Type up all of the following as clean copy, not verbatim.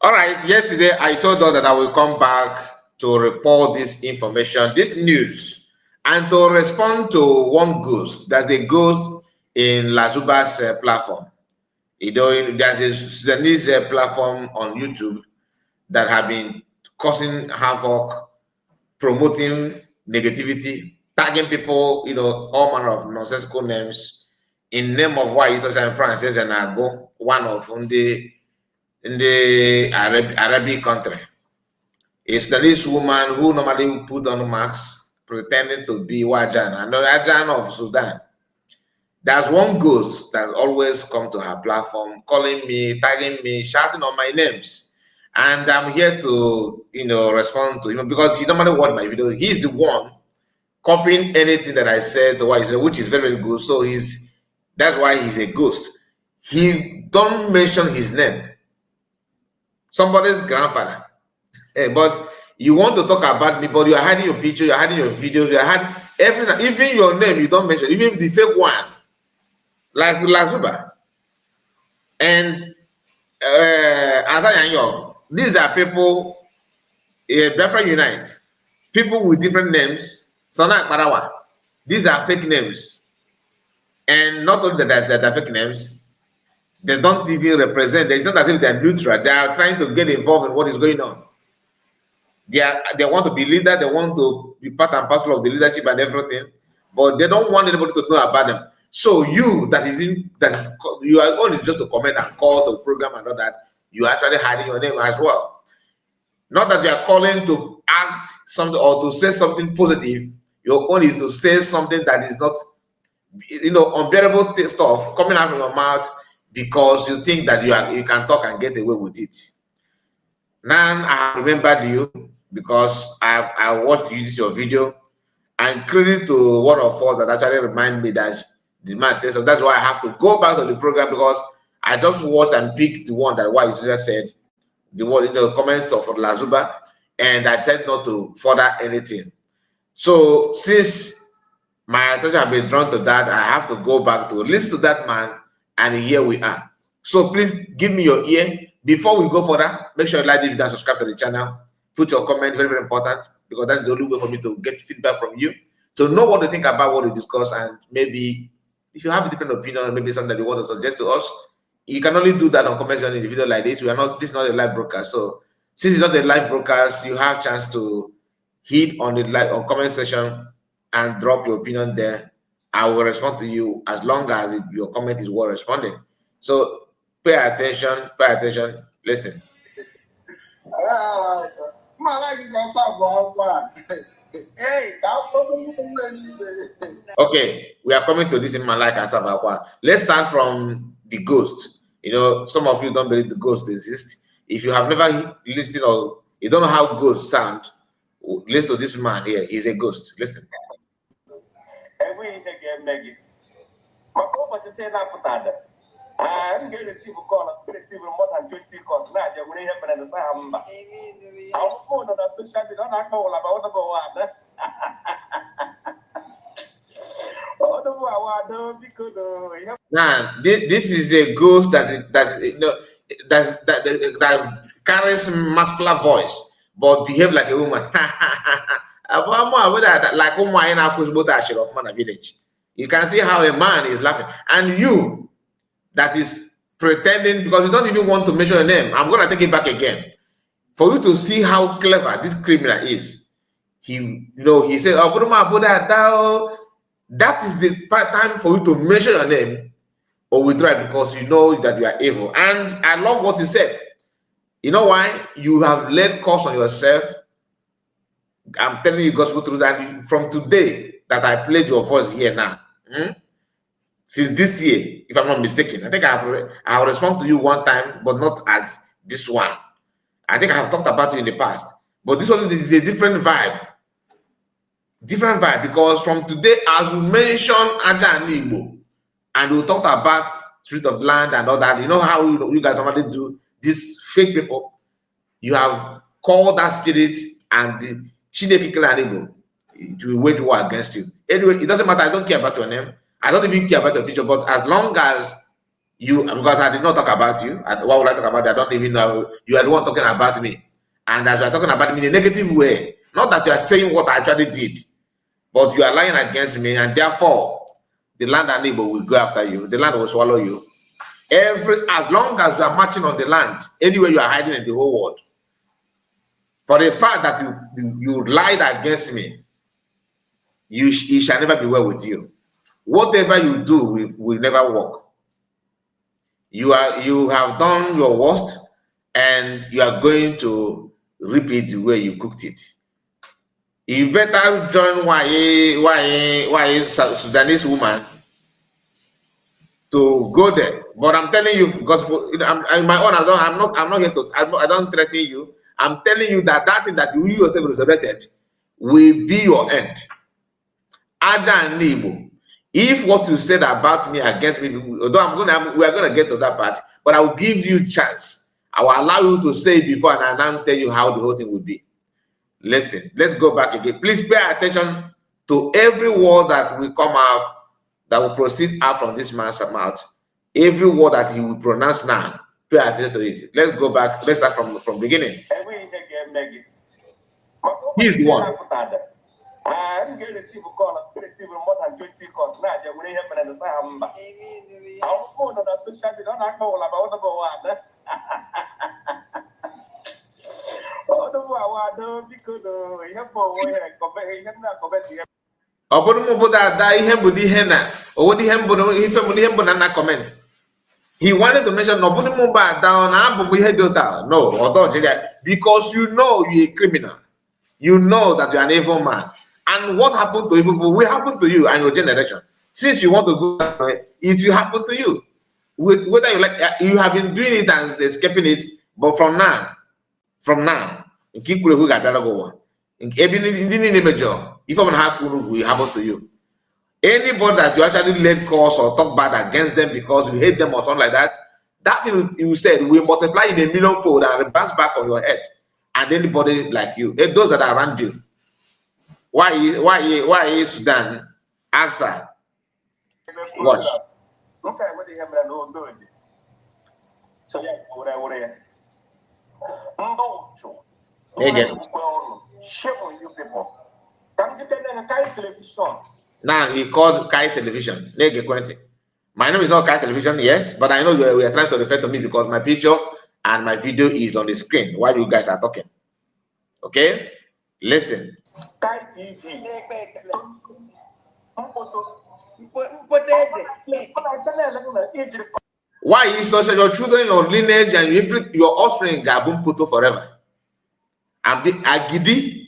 All right. Yesterday, I told her that I will come back to report this information, this news, and to respond to one ghost. There's a ghost in Lasuba's platform. You know, there's a Sudanese platform on YouTube that have been causing havoc, promoting negativity, tagging people, all manner of nonsensical names in name of why Jesus and France Ezenagu, one of in the Arabic country. A Sudanese woman who normally put on masks pretending to be Wajan, another Wajan of Sudan. There's one ghost that always come to her platform, calling me, tagging me, shouting on my names. And I'm here to, respond to him because he normally watch my video. He's the one copying anything that I said, which is very, very good. So that's why he's a ghost. He don't mention his name. Somebody's grandfather. But you want to talk about me, but you're hiding your picture, you're hiding your videos, you're hiding everything. Even your name, you don't mention, even the fake one, like Lasuba. And these are people, different unites, people with different names. Sana Parawa. These are fake names. And not only that they're fake names, they don't even represent, it's not as if they're neutral. They are trying to get involved in what is going on. They want to be leader, they want to be part and parcel of the leadership and everything, but they don't want anybody to know about them. So you you are only just to comment and call to the program and all that, you are actually hiding your name as well. Not that you are calling to act something or to say something positive. Your own is to say something that is not, unbearable stuff coming out from your mouth because you think that you can talk and get away with it. Now I have remembered you because I watched your video, and credit to one of us that actually remind me that the man says so. That's why I have to go back to the program because I just watched and picked the one that what just said, the one in the comment of Lasuba, and I said not to further anything. So since my attention has been drawn to that, I have to go back to listen to that man, and here we are. So please give me your ear. Before we go further, make sure you like this video and subscribe to the channel. Put your comment, very, very important, because that's the only way for me to get feedback from you, to know what to think about what we discuss, and maybe if you have a different opinion or maybe something that you want to suggest to us, you can only do that on comment section in a video like this. This is not a live broadcast. So since it's not a live broadcast, you have a chance to hit on the comment section and drop your opinion there. I will respond to you as long as your comment is worth responding. So pay attention, listen. Okay, we are coming to this in Malaka Savakwa. Let's start from the ghost. Some of you don't believe the ghost exists. If you have never listened or you don't know how ghosts sound, listen to this man here. He's a ghost. Listen. I'm going to receive a call. I'm going to receive more than 20 calls. Now, they're going to happen in the Sahamba. Our phone on the social media, don't know about what. Now, this is a ghost that carries muscular voice, but behave like a woman. Like of village. You can see how a man is laughing, and you that is pretending because you don't even want to mention your name. I'm going to take it back again for you to see how clever this criminal is. He said, "Oh, that is the time for you to mention your name or withdraw it because you know that you are evil." And I love what you said. You know why? You have laid curse on yourself. I'm telling you gospel truth, and from today that I played your voice here now. Since this year, if I'm not mistaken, I think I have responded to you one time, but not as this one. I think I have talked about you in the past, but this one is a different vibe. Different vibe because from today, as we mention Aja and Igbo, and we talked about spirit of land and all that, you know how you guys normally do these fake people. You have called that spirit and the Chineke and Igbo to wage war against you. Anyway, it doesn't matter. I don't care about your name. I don't even care about your picture, but as long as You, because I did not talk about you. And what would I talk about? I don't even know. You are the one talking about me. And as you are talking about me in a negative way, not that you are saying what I actually did, but you are lying against me, and therefore the land and neighbor will go after you. The land will swallow you. As long as you are marching on the land, anywhere you are hiding in the whole world, for the fact that you lied against me, it shall never be well with you. Whatever you do will never work. You have done your worst, and you are going to repeat the way you cooked it. You better join why Sudanese woman to go there. But I'm telling you, because I'm my own, I'm not here to, I don't threaten you. I'm telling you that thing that you yourself resurrected will be your end. Aja and Nibo. If what you said about me against me, although we are gonna get to that part, but I will give you chance. I will allow you to say it before, and I'll now tell you how the whole thing will be. Listen, let's go back again. Please pay attention to every word that will come out, that will proceed out from this man's mouth. Every word that he will pronounce now, pay attention to it. Let's go back. Let's start from beginning. He's the one. I'm going to receive a call, receive more than 20 calls. Now, they're going to happen and say, I'm back. Our phone on the social media, don't know about number one. Oh, no, I don't because we have more way and comment. He wanted to mention no, because you know you're a criminal. You know that you're an evil man. And what happened to evil people will happen to you and your generation. Since you want to go that way, it will happen to you. Whether you like, you have been doing it and escaping it, but from now, if I'm will happen to you. Anybody that you actually let cause or talk bad against them because you hate them or something like that, that thing you said will multiply in a millionfold and bounce back on your head. And anybody like you, those that are around you. Why is Sudan? Answer. Watch. Again. Now he called Kai Television. My name is not Kai Television, yes, but I know we are trying to refer to me because my picture and my video is on the screen while you guys are talking. Okay? Listen. Kai TV. Why is such your children, your lineage, and your offspring gabun puto forever? Agidi,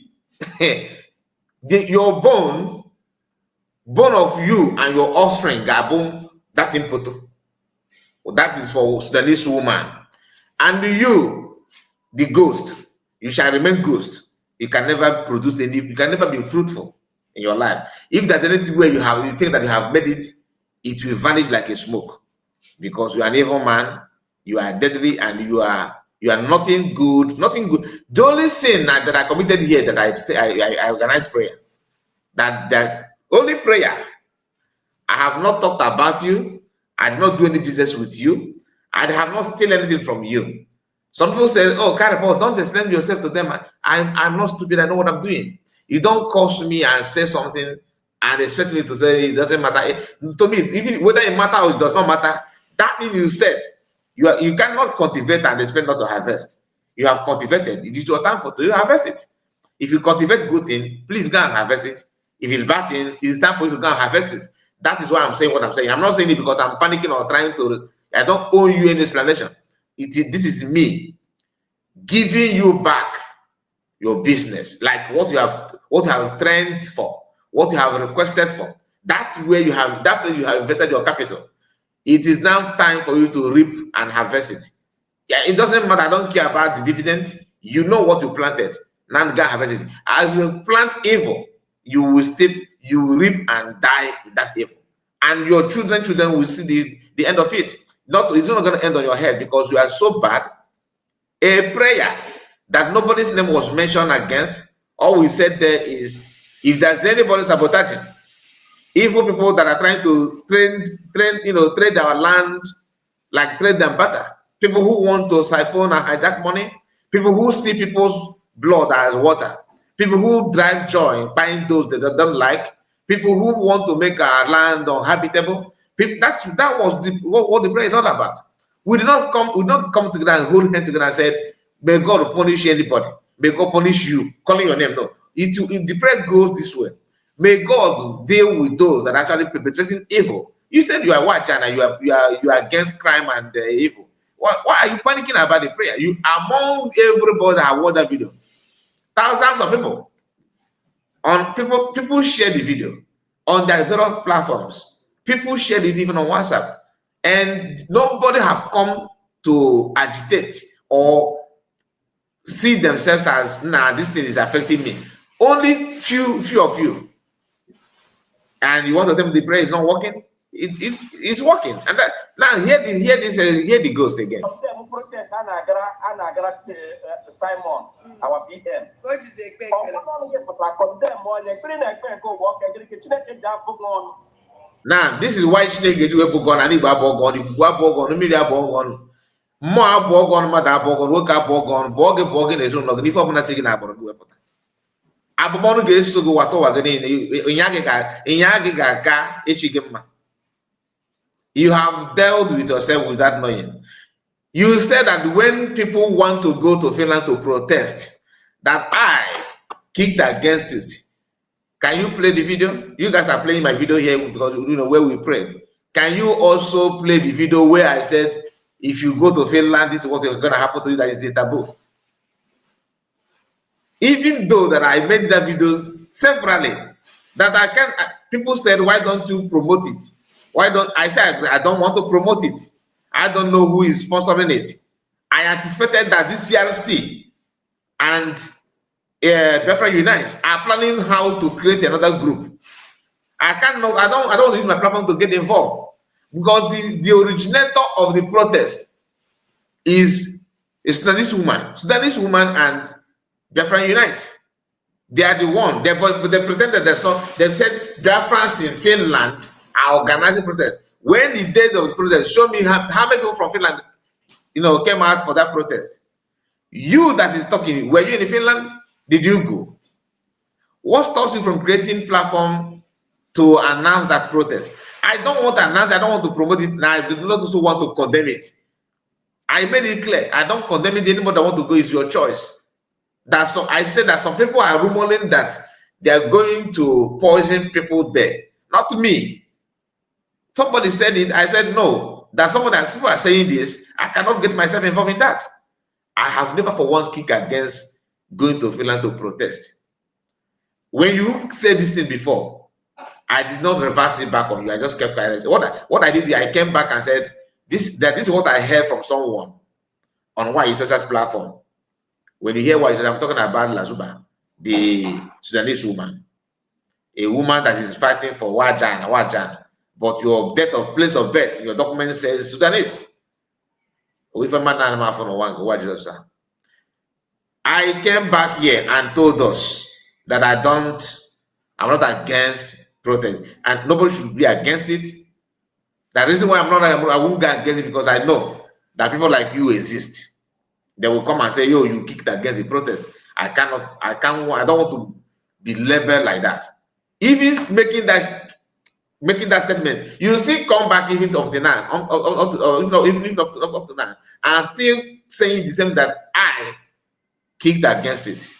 your bone of you and your offspring gabun that in puto. That is for Sudanese woman. And you, the ghost, you shall remain ghost. You can never produce any, you can never be fruitful in your life. If there's anything where you think that you have made it, it will vanish like a smoke. Because you are an evil man, you are deadly, and you are nothing good. The only sin that I committed here that I organized prayer. That only prayer. I have not talked about you. I did not do any business with you. I have not stolen anything from you. Some people say, oh, Karapol, don't explain yourself to them. I'm not stupid. I know what I'm doing. You don't curse me and say something and expect me to say it doesn't matter. To me, even whether it matters or it does not matter, that thing you said, you cannot cultivate and expect not to harvest. You have cultivated. It is your time to harvest it. If you cultivate good thing, please go and harvest it. If it's bad thing, it's time for you to go and harvest it. That is why I'm saying what I'm saying. I'm not saying it because I'm panicking or trying to. I don't owe you any explanation. This is me giving you back your business, like what you have trained for, what you have requested for. That's where you have invested your capital. It is now time for you to reap and harvest it. Yeah, it doesn't matter. I don't care about the dividend. You know what you planted. Now you can harvest it. As you plant evil, you will reap and die in that evil. And your children will see the end of it. It's not going to end on your head because you are so bad. A prayer that nobody's name was mentioned against, all we said there is, if there's anybody sabotaging, evil people that are trying to trade our land like trade and barter. People who want to siphon and hijack money. People who see people's blood as water. People who drive joy in buying those they don't like. People who want to make our land uninhabitable. People, that was what the prayer is all about. We did not come together and hold hands together and said, may God punish anybody. May God punish you, calling your name. No. The prayer goes this way. May God deal with those that are actually perpetrating evil. You said you are watching and you are against crime and evil. Why are you panicking about the prayer? You among everybody that watched that video, thousands of people people share the video on their various platforms. People shared it even on WhatsApp, and nobody have come to agitate or see themselves as this thing is affecting me. Only few of you, and you want to tell me the prayer is not working? It's working. And now hear the ghost again. Simon, our PM. Now this is why Chineke do ebogon and Igbo abogon, Igbo abogon, mmiri abogon, mmụọ abogon, mmadụ abogon, nwoke abogon, bụ oge na-ezo gị n'ife ọbụla si gị na agbụrụ gị wepụta. Abụmọnụ ga-eso gị wata ụwa gị niile, ịnya gị ga-aga echi gị mma. You have dealt with yourself without knowing. You said that when people want to go to Finland to protest, that I kicked against it. Can you play the video? You guys are playing my video here because you know where we prayed. Can you also play the video where I said, if you go to Finland, this is what is going to happen to you, that is a taboo? Even though that I made that video separately, that people said, why don't you promote it? Why don't I said I don't want to promote it? I don't know who is sponsoring it. I anticipated that this CRC and Biafra Unite are planning how to create another group. I don't want to use my platform to get involved because the originator of the protest is a Sudanese woman and Biafra Unite. They are the one. They pretended they said Biafrans in Finland are organizing protests. When the day of the protest, show me how many people from Finland, came out for that protest. You that is talking, were you in Finland? Did you go? What stops you from creating platform to announce that protest? I don't want to announce it. I don't want to promote it. And I do not also want to condemn it. I made it clear. I don't condemn it. Anybody that want to go is your choice. I said that some people are rumoring that they are going to poison people there. Not me. Somebody said it. I said no. That people are saying this. I cannot get myself involved in that. I have never for once kicked against going to Finland to protest. When you said this thing before, I did not reverse it back on you. I just kept quiet. What I did, I came back and said this is what I heard from someone on why you such platform. When you hear what I said, I'm talking about Lasuba, the Sudanese woman, a woman that is fighting for Wajan. But your place of birth, your document says Sudanese. I came back here and told us that I'm not against protest, and nobody should be against it. The reason why I won't go against it because I know that people like you exist. They will come and say, yo, you kicked against the protest. I don't want to be labeled like that. Even making that statement, you still come back even up to now, even up to now, and still saying the same that I kicked against it.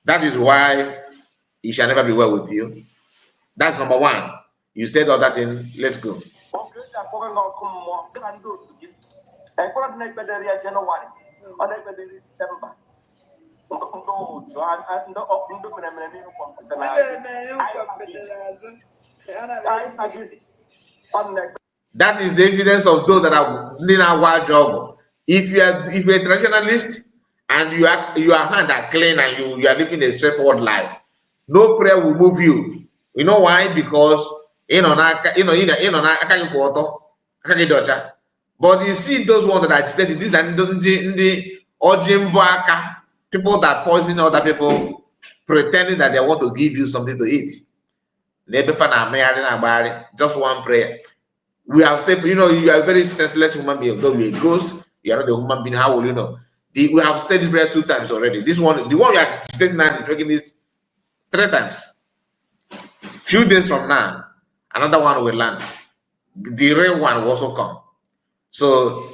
That is why it shall never be well with you. That's number one. You said all that in. Let's go. That is evidence of those that are in our job. If you're a traditionalist and your hands are clean and you are living a straightforward life, no prayer will move you. You know why? Because but you see those ones that are agitated, these are the Ojimboaka, people that poison other people, pretending that they want to give you something to eat. Just one prayer. We have said, you know, you are a very senseless human being. Though you're a ghost, you are not a human being. How will you know? We have said this prayer 2 times already. This one, the one we are stating now is making it 3 times. Few days from now, another one will land. The real one will also come. So,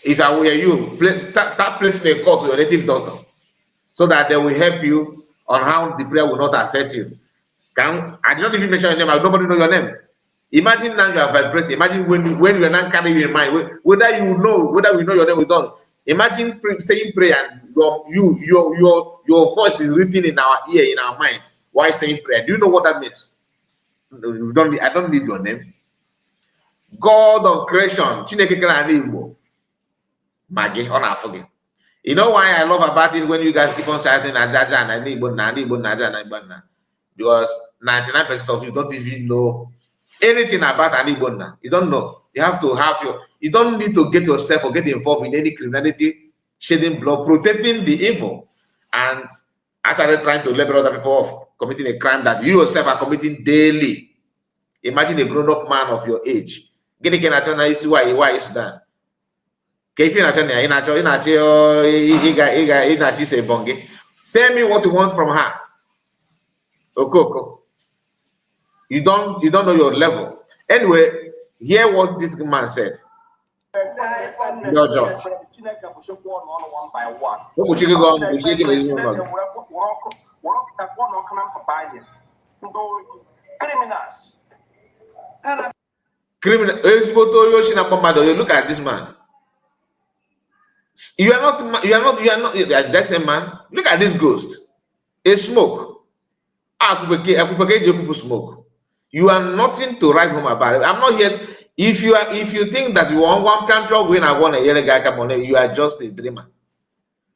if I were you, start placing a call to your native doctor so that they will help you on how the prayer will not affect you. I did not even mention your name. Nobody know your name. Imagine now you are vibrating. Imagine when you are not carrying your mind, whether we know your name or don't. Imagine saying prayer and your voice is written in our ear, in our mind while saying prayer. Do you know what that means? I don't need your name. God of creation, Chineke kere anyị Igbo, Magi, ọ na-afụ gị. You know why I love about it when you guys keep on citing Ajaja and Igbo na Naja and Igbo na? Because 99% of you don't even know anything about an Igbo na. You don't know. You have to have you don't need to get yourself or get involved in any criminality, shedding blood, protecting the evil, and actually trying to liberate other people of committing a crime that you yourself are committing daily. Imagine a grown-up man of your age. Gini ke na-achọ na isi why Sudan. Ka ife na-achọ na ị na-achọ ise bonge. Tell me what you want from her. Okoko. You don't know your level. Anyway, hear what this man said. Your job. Criminal. Look at this man. You are not that's a man. Look at this ghost. A smoke. Smoke. You are nothing to write home about it. I'm not here. If you think that you want one plug when I want a yellow guy come on, you are just a dreamer.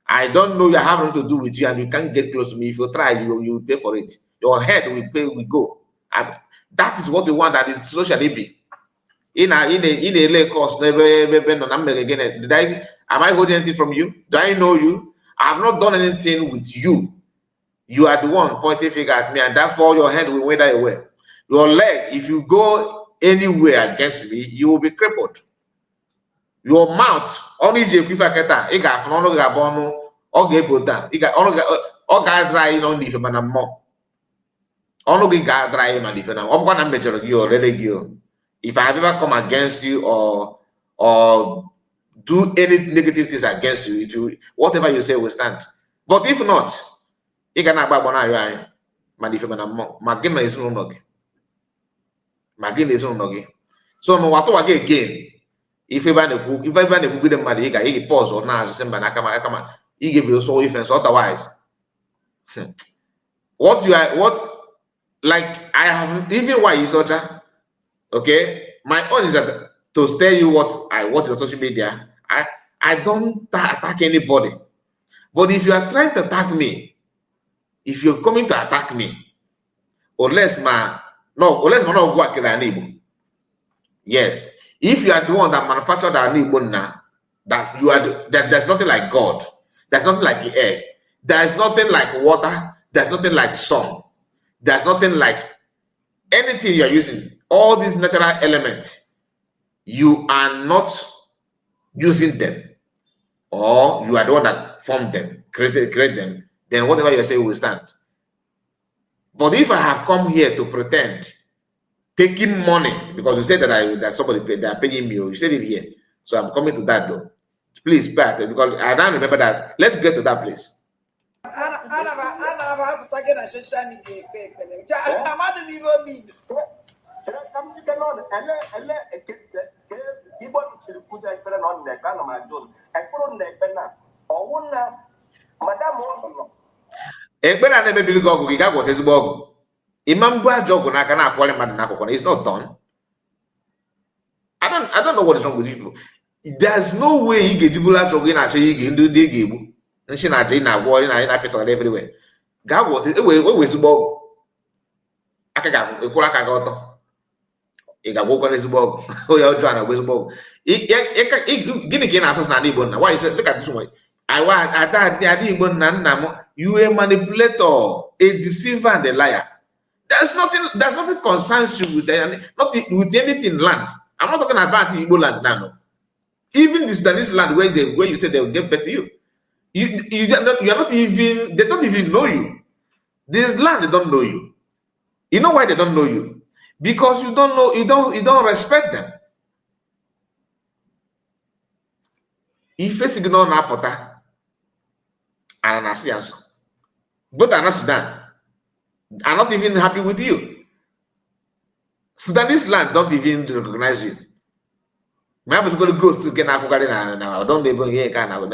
I don't know you have nothing to do with you and you can't get close to me. If you try, you pay for it. Your head will pay, we go. That is what we want, that is socially be. In a lay course, am I holding anything from you? Do I know you? I have not done anything with you. You are the one pointing finger at me, and therefore your hand will wither away. Your leg, if you go anywhere against me, you will be crippled. Your mouth, only dry in on if I have ever come against you or do any negative things against you, whatever you say will stand. But if not, you can have so no what again. If you buy the book, if I buy the book with the money, you pause or now as a you give you so offense otherwise. Like I have even why you such a okay. My own is that to tell you what is on social media. I don't attack anybody. But if you are trying to attack me, if you're coming to attack me, unless man not go at yes. If you are the one that manufactured our Igbo now, that you are that there's nothing like God, there's nothing like the air, there's nothing like water, there's nothing like sun, there's nothing like anything you are using. All these natural elements, you are not using them, or you are the one that formed them, create them. Then whatever you say will stand. But if I have come here to pretend, taking money, because you said that somebody paid, they are paying me, you said it here. So I'm coming to that though. Please pay attention, because I don't remember that. Let's get to that place. It's not done. I don't know what is wrong with you people. There's no way you get people actually do the game. And she not in a war in a everywhere. God what is always about Akaga, a Kurakagoto. He got woke on his bog. Oh, you're trying to whiz bog. Guinea can answer Nanibon. Why is it? Look at this one. You a manipulator, a deceiver, and a liar. There's nothing concerns you with anything in land. I'm not talking about the Igbo land now. No. Even the Sudanese land where you say they will give birth to you. You are not even, they don't even know you. This land, they don't know you. You know why they don't know you? Because you don't know, you don't respect them. If it's ignore Napota and Anasias, both are not Sudan, are not even happy with you. Sudanese land don't even recognize you. Maybe it's going to go to get now. Don't even hear kind of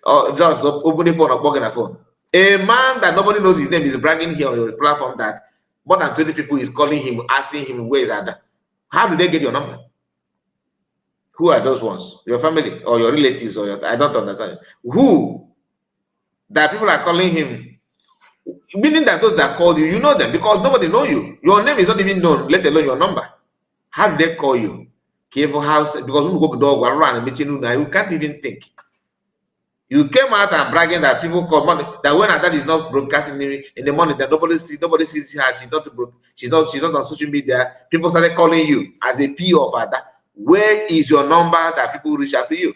or just open the phone or plug in the phone. A man that nobody knows his name is bragging here on your platform that more than 20 people is calling him, asking him where is that. How do they get your number? Who are those ones? Your family or your relatives or your, I don't understand. Who that people are calling him? Meaning that those that called you, you know them because nobody know you. Your name is not even known, let alone your number. How do they call you? Careful house because when you go to dog around and meet you can't even think. You came out and bragging that people call money that when that is not broadcasting in the morning that nobody sees her. She's not on social media. People started calling you as a P of her. Where is your number that people reach out to you?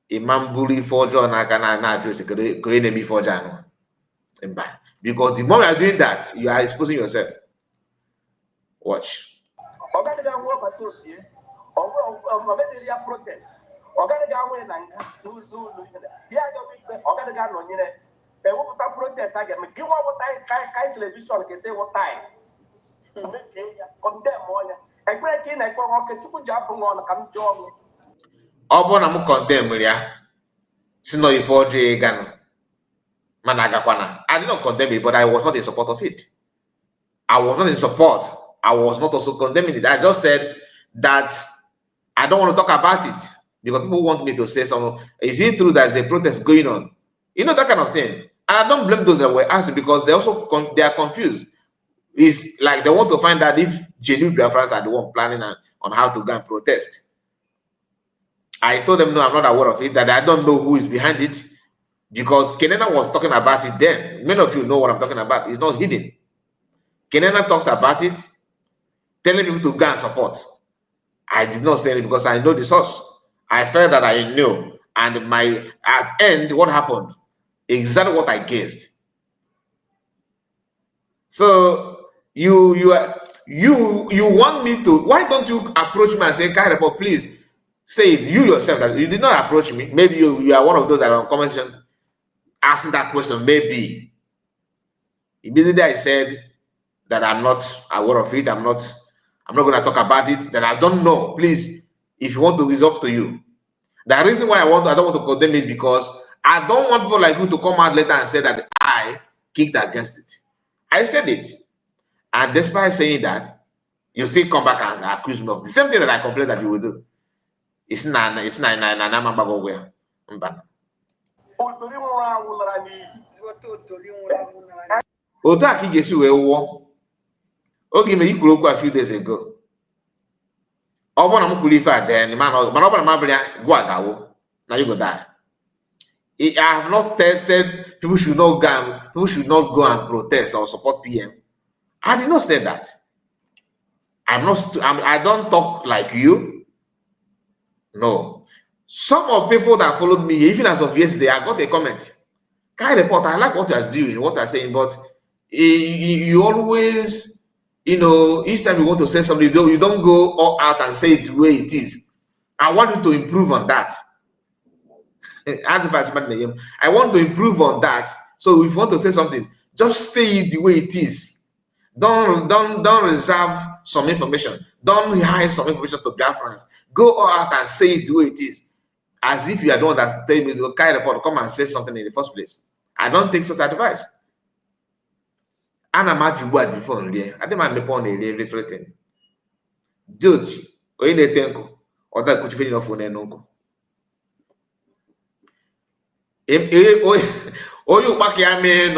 Imam bully for John enemy for John. Because the more you are doing that, you are exposing yourself. Watch. Protest. Protest again. Give what I television can say what time. Condemn one. I break in, I go okay to jump on come join. Obona condemn ya. Sino ifoje gano. Managakwana. I did not condemn it, but I was not in support of it. I was not in support. I was not also condemning it. I just said that I don't want to talk about it because people want me to say something. Is it true there's a protest going on? You know, that kind of thing. And I don't blame those that were asking because they are confused. It's like they want to find out if genuine Biafrans are the one planning on how to go and protest. I told them, no, I'm not aware of it, that I don't know who is behind it because Kenena was talking about it then. Many of you know what I'm talking about. It's not hidden. Kenena talked about it, telling people to go and support. I did not say it because I know the source. I felt that I knew. And at end, what happened? Exactly what I guessed. So you want me to, why don't you approach me and say, Kairebo, please say it you yourself that you did not approach me. Maybe you are one of those that are on comment section asking that question. Maybe. Immediately I said that I'm not aware of it. I'm not going to talk about it. That I don't know. Please, if you want to, it's up to you. The reason why I don't want to condemn it because I don't want people like you to come out later and say that I kicked against it. I said it. And despite saying that, you still come back and accuse me of the same thing that I complained that you will do. It's not. Otu a ka ị ga-esi wee wụọ oge ime ikwuru okwu a few days ago. Ọ bụrụ na m kwuru ife a then mana ọ bụrụ na m abịa gwa ga-awụ na you go die. I have not said people should not go and protest or support PM. I did not say that. I don't talk like you. No. Some of people that followed me, even as of yesterday, I got a comment. Kai report, I like what you're doing, what you're saying, but you always, each time you want to say something, you don't go all out and say it the way it is. I want you to improve on that. I want to improve on that. So if you want to say something, just say it the way it is. Don't reserve some information. Don't hide some information to Biafrans. Go all out and say it the way it is. As if you are the one that's telling me to carry report, come and say something in the first place. I don't take such advice. And I'm at you before I didn't mind on everything. Judge, or in a tenko, or that could be enough for an uncle. Onye ụkpaka ya mee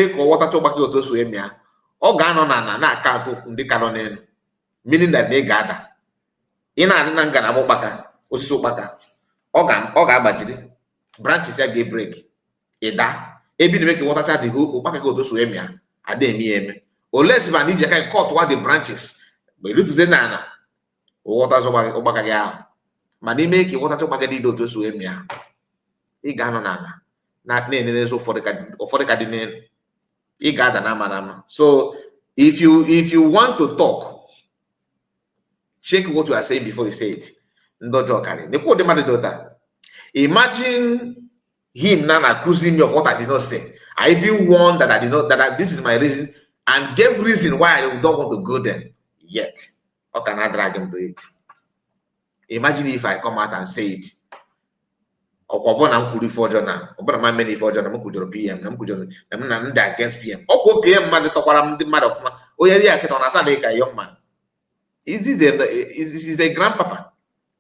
ka ọghọtacha ụkpaka otu o so eme ya ọ ga-anọ na-aka atụ ndị ka nọ n'elu meaning that ị ga-ada ị na-adị na ngalaba ụkpaka osisi ụkpaka ọ ga-agbajiri branches ya ga-break ịda ebe na-eme ka ịghọtacha dị ụkpaka ka otu o so eme ya ada eme ya eme unless man need can cut one the branches. But you to say nana. Water so obakaga. Man make water so bagadi do to swim ya. He gano nana. Not nene so for the cardinal. He got an amanama. So if you want to talk, check what you are saying before you say it. Imagine him now accusing me of what I did not say. I even warned that I did not, this is my reason, and gave reason why I don't want to go there yet. How can I drag him to it? Imagine if I come out and say it. I'm many for PM, I'm against PM. Okay, man, the mother of man. Oh, yeah, I young man. Is a grandpapa.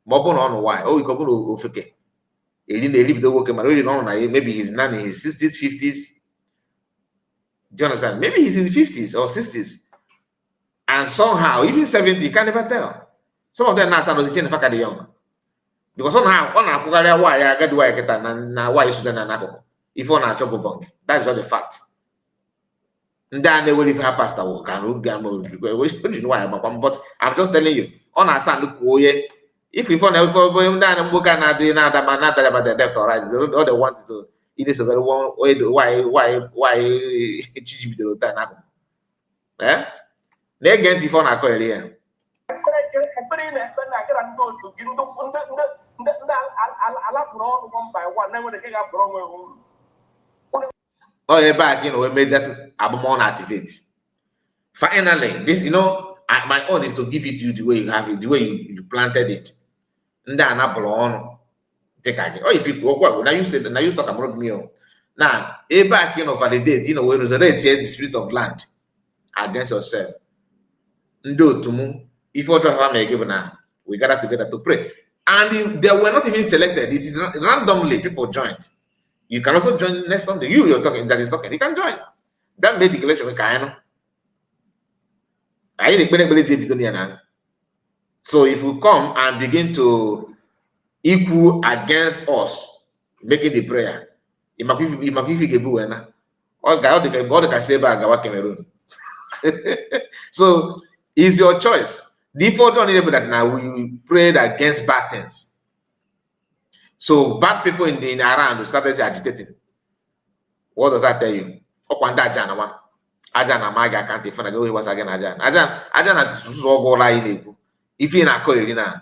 Mobon on why? Oh, you come to Ofeke. He live the work, maybe he's now in his 60s, 50s. Do you understand? Maybe he's in the 50s or 60s. And somehow, even 70, you can't never tell. Some of them now start to change the young. Because somehow, why I get why I get why you shouldn't know. If on a chop bunk, that's not the fact. And then they will leave her pastor work and why, but I'm just telling you, on a son, look, if we found out for him down and book and I did not about the left or right, all they want to it is a very one why eh? They get the phone I call here. Oh, yeah, back, we made that abnormal activate. Finally, this, my own is to give it to you the way you have it, the way you planted it. Take again. Oh, if you well, now you said now you talk about me. Now, a back, validate, we resurrect the spirit of land against yourself. Ndo tumu, if you have a given now, we gather together to pray. And they were not even selected, it is randomly people joined. You can also join next Sunday. You're talking that is talking, you can join. That made declaration with Kayano. So if we come and begin to equal against us, making the prayer, so it's your choice. Default on that now we prayed against bad things. So bad people in around started agitating. What does that tell you? Ajana maga can't if I go was again Ajana so go lie if you na call na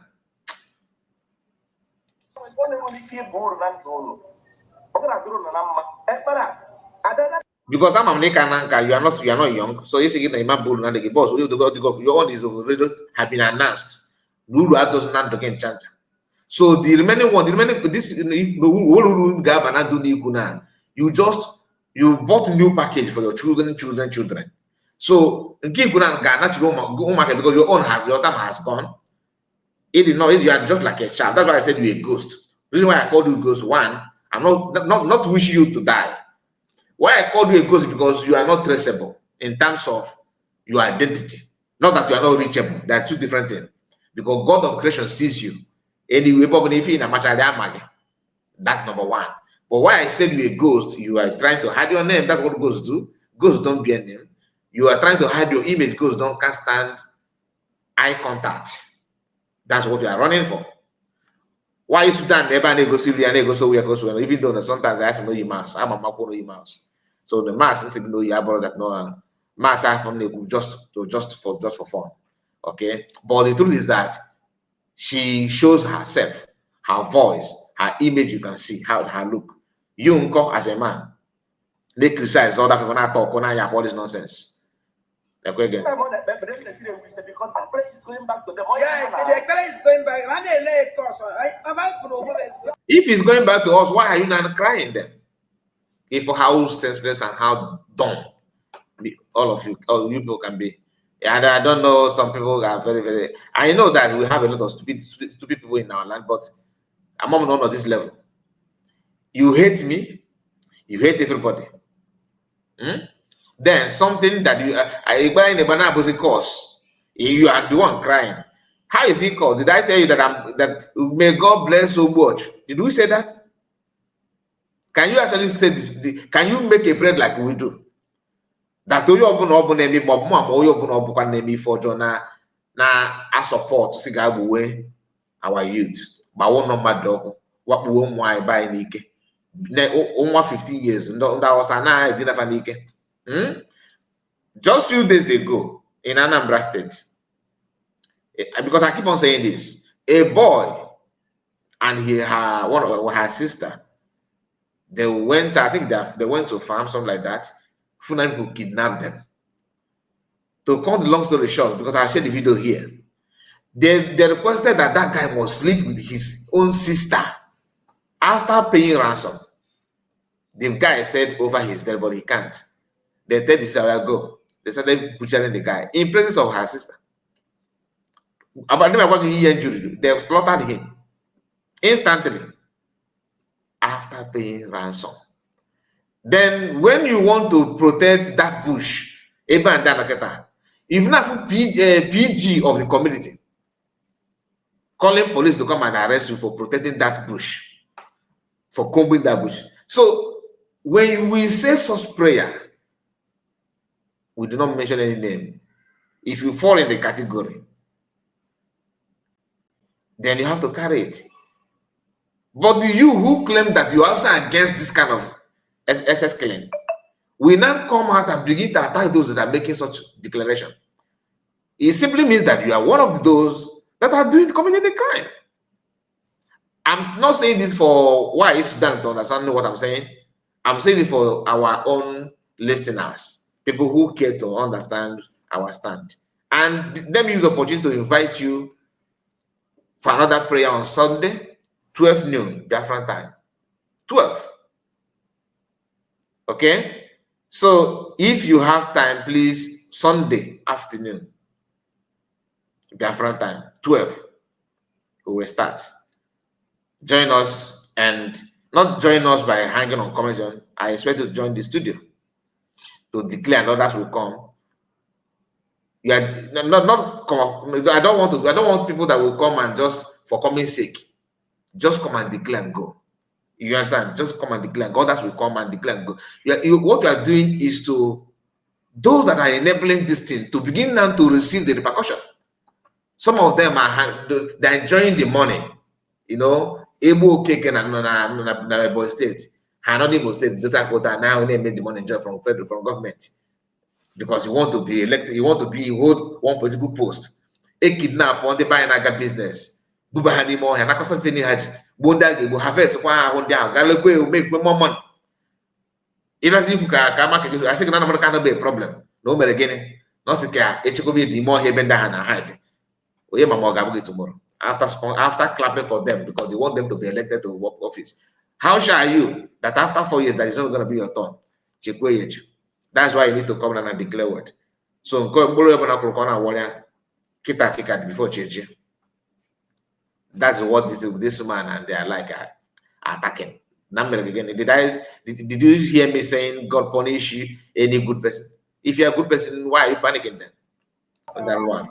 because I'm American, you are not young, so you see my bull and the boss your own is already have been announced. Lulu doesn't not again change. So the remaining one, this if you bought a new package for your children. So give because your time has gone. You are just like a child. That's why I said you're a ghost. The reason why I called you a ghost, one, I'm not wishing you to die. Why I called you a ghost is because you are not traceable in terms of your identity. Not that you are not reachable. They are two different things. Because God of creation sees you. Anyway, probably if you in a match, that's number one. But why I said you're a ghost, you are trying to hide your name. That's what ghosts do. Ghosts don't bear name. You are trying to hide your image. Ghosts can't stand eye contact. That's what you are running for. Why is Sudan never go so even though sometimes I ask know your mouse. I'm a know your mouse. So the mass is know you about that no mass I from just for fun. Okay. But the truth is that she shows herself, her voice, her image, you can see how her look. You uncle as a man, they criticize other people not talk on all this nonsense. Like again. Because the prayer is going back to them. Yeah, the prayer is going back. When they lay it, if it's going back to us, why are you not crying then? If how senseless and how dumb all of you people can be. And I don't know, some people are very, very. I know that we have a lot of stupid people in our land, but I'm not on this level. You hate me, you hate everybody. Then something that you buy in a banana was a cause. You are the one crying. How is it called? Did I tell you that may God bless so much? Did we say that? Can you actually say can you make a prayer like we do? that onye ọbụla ọ bụla eme ma ma onye ọbụla ọ bụkwa na-eme ife ọjọọ na support si ga-agbuwe our youth gbawo nọ mmadụ ọkụ wakpuo ụmụ anyị be anyị n'ike nwa 15 years ndị Hausa na-edinafa n'ike. Just few days ago in Anambra State, because I keep on saying this, a boy and one of her sister, they went, I think they went to farm, something like that. Fulani people kidnapped them. To cut the long story short, because I shared the video here, they requested that guy must sleep with his own sister after paying ransom. The guy said over his dead body, he can't. They tell the sister, go. They started butchering the guy in presence of her sister. About them about the injury, they slaughtered him instantly after paying ransom. Then when you want to protect that bush, even have PG of the community calling police to come and arrest you for protecting that bush, for combing that bush. So when we say such prayer, we do not mention any name. If you fall in the category, then you have to carry it. But you who claim that you are also against this kind of SS killing, we now come out and begin to attack those that are making such declaration. It simply means that you are one of those that are committing the crime. I'm not saying this for why Sudan to understand what I'm saying. I'm saying it for our own listeners, people who care to understand our stand. And let me use the opportunity to invite you for another prayer on Sunday, 12 noon, Biafran time. 12. Okay? So if you have time, please, Sunday afternoon, Biafran time, 12, we will start. Join us, and not join us by hanging on comment zone. I expect to join the studio to declare, and others will come. Yeah, not come. I don't want people that will come and just for coming sake. Just come and declare and go. You understand? Just come and declare. Others will come and declare and go. What you are doing is to those that are enabling this thing to begin now to receive the repercussion. Some of them they're enjoying the money. You know, able cake and Ebo State, Hanodibo State, now they made the money enjoy from government. Because you want to be elected, you want to hold one political post. A kidnap on the buying business. Buba Hanimo, and Akosan Fini Haji, Bunda, will harvest one down, Galway will make more money. It doesn't I think none cannot be a problem. No matter again, no secure, it should be the more heaven than I hide. We have more Gabu tomorrow. After clapping for them because they want them to be elected to work office. How sure are you that after 4 years that is not going to be your turn? That's why you need to come down and declare word. So before change. That's what this man and they are like attacking. Again, did you hear me saying God punish you any good person? If you're a good person, why are you panicking then? That one.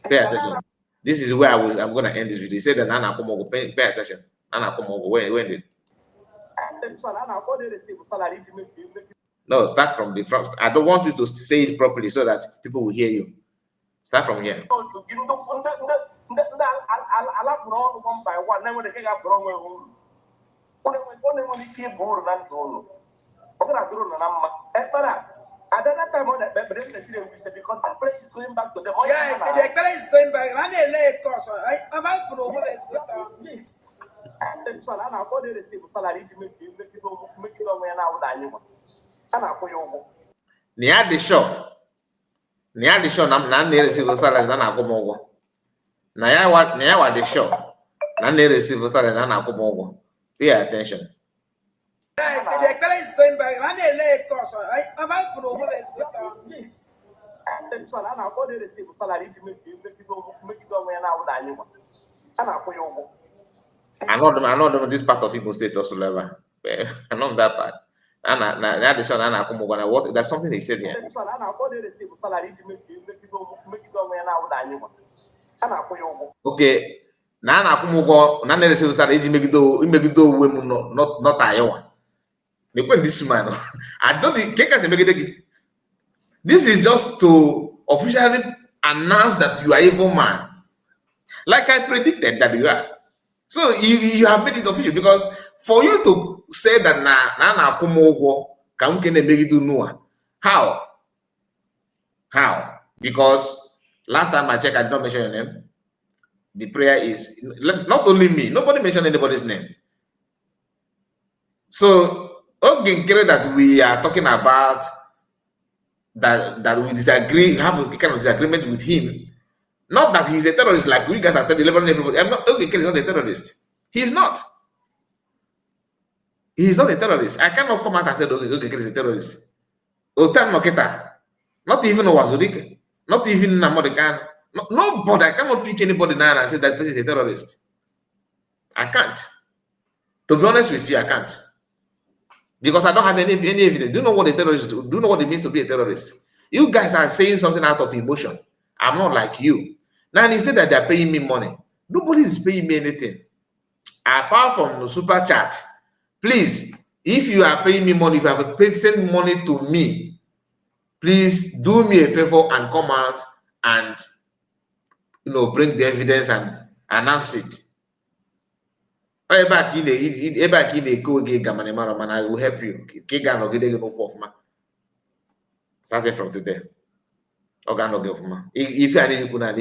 Pay attention. This is where I'm going to end this video. He said that Nana Komogo, pay attention. Nana Komogo, when did? No, start from the front. I don't want you to say it properly so that people will hear you. Start from here. At that time, on the president said because the place is going back to the money. Yeah, the place is going back. When they lay cost, I'm out for the whole please. And so I'm not going to receive salary to make it away now with anyone. And I put you. Near the show, I'm not near receive salary than I come over. Near what the show, none near receive salary than I come over. Pay attention. The color is going back. When they lay cost, I'm out for the whole please. And so I'm not going to receive salary to make it away now with anyone. And I put you. I know this part of Igbo State also level. I know that part. And that's something they said here. Okay, na akwụmụgwọ na na-eresi start iji megide onwe m not Iowa. This man, I don't think this is just to officially announce that you are evil man, like I predicted that you are. So you have made it official, because for you to say that na how? Because last time I checked, I did not mention your name. The prayer is not only me, nobody mentioned anybody's name. So okay, that we are talking about that we disagree, have a kind of disagreement with him. Not that he's a terrorist, like you guys are delivering everybody. I'm not okay, he's not a terrorist. He's not. He's not a terrorist. I cannot come out and say okay, he's a terrorist. Otan Noketa, not even Owazurike, not even Namodikan. Nobody, I cannot pick anybody now and say that person is a terrorist. I can't. To be honest with you, I can't. Because I don't have any evidence. Do you know what a terrorist is? Do you know what it means to be a terrorist? You guys are saying something out of emotion. I'm not like you. Now you say that they're paying me money. Nobody is paying me anything. Apart from the super chat. Please, if you are paying me money, if you have paid send money to me, please do me a favor and come out and bring the evidence and announce it. I will help you. Starting from today. If you are in Kuna,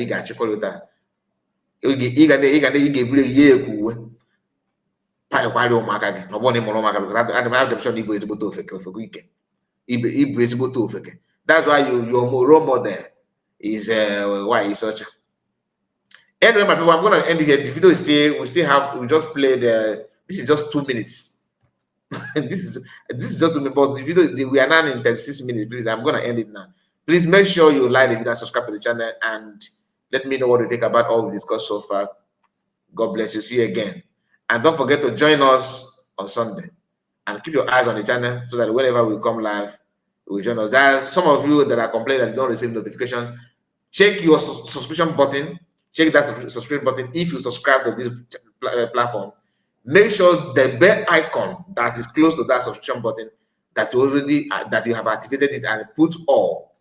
that's why your role model is why is such. Anyway, my people, I'm gonna end it here. The video is we just played this is just 2 minutes. this is just 2 minutes, but the video we are now in 36 minutes. Please, I'm gonna end it now. Please make sure you like the video and subscribe to the channel and let me know what you think about all we discussed so far. God bless you. See you again. And don't forget to join us on Sunday. And keep your eyes on the channel so that whenever we come live, you will join us. There are some of you that are complaining that you don't receive notification. Check your subscription button. Check that subscription button if you subscribe to this platform. Make sure the bell icon that is close to that subscription button that you have activated it and put all.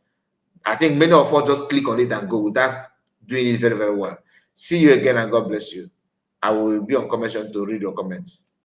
I think many of us just click on it and go without doing it very, very well. See you again and God bless you. I will be on comment section to read your comments.